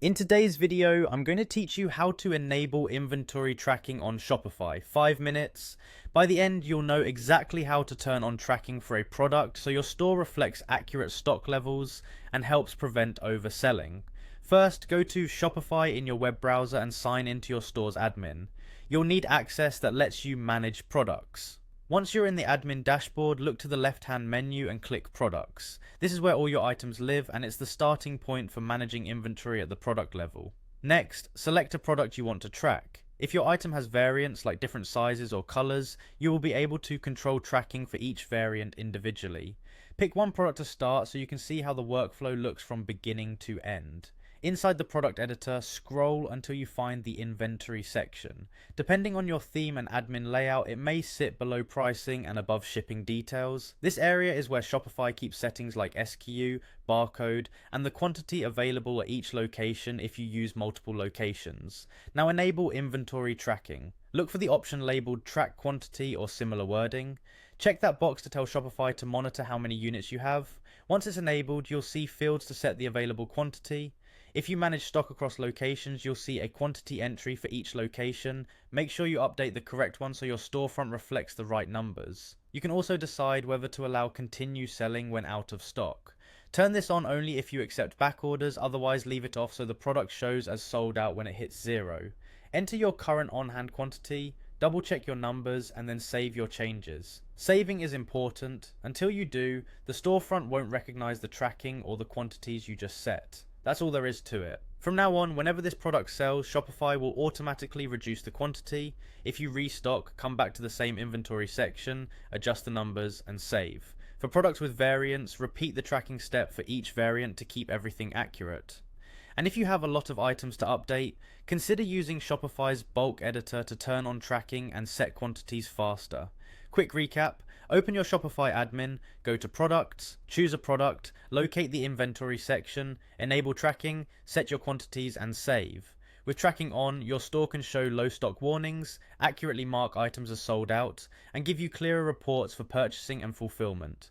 In today's video, I'm going to teach you how to enable inventory tracking on Shopify. 5 minutes. By the end, you'll know exactly how to turn on tracking for a product so your store reflects accurate stock levels and helps prevent overselling. First, go to Shopify in your web browser and sign into your store's admin. You'll need access that lets you manage products. Once you're in the admin dashboard, look to the left-hand menu and click Products. This is where all your items live, and it's the starting point for managing inventory at the product level. Next, select a product you want to track. If your item has variants like different sizes or colors, you will be able to control tracking for each variant individually. Pick one product to start so you can see how the workflow looks from beginning to end. Inside the product editor, scroll until you find the inventory section. Depending on your theme and admin layout, it may sit below pricing and above shipping details. This area is where Shopify keeps settings like SKU, barcode, and the quantity available at each location if you use multiple locations. Now enable inventory tracking. Look for the option labeled track quantity or similar wording. Check that box to tell Shopify to monitor how many units you have. Once it's enabled, you'll see fields to set the available quantity. If you manage stock across locations, you'll see a quantity entry for each location. Make sure you update the correct one so your storefront reflects the right numbers. You can also decide whether to allow continue selling when out of stock. Turn this on only if you accept back orders, otherwise leave it off so the product shows as sold out when it hits 0. Enter your current on-hand quantity, double check your numbers, and then save your changes. Saving is important. Until you do, the storefront won't recognize the tracking or the quantities you just set. That's all there is to it. From now on, whenever this product sells, Shopify will automatically reduce the quantity. If you restock, come back to the same inventory section, adjust the numbers, and save. For products with variants, repeat the tracking step for each variant to keep everything accurate. And if you have a lot of items to update, consider using Shopify's bulk editor to turn on tracking and set quantities faster. Quick recap, open your Shopify admin, go to Products, choose a product, locate the inventory section, enable tracking, set your quantities and save. With tracking on, your store can show low stock warnings, accurately mark items as sold out, and give you clearer reports for purchasing and fulfillment.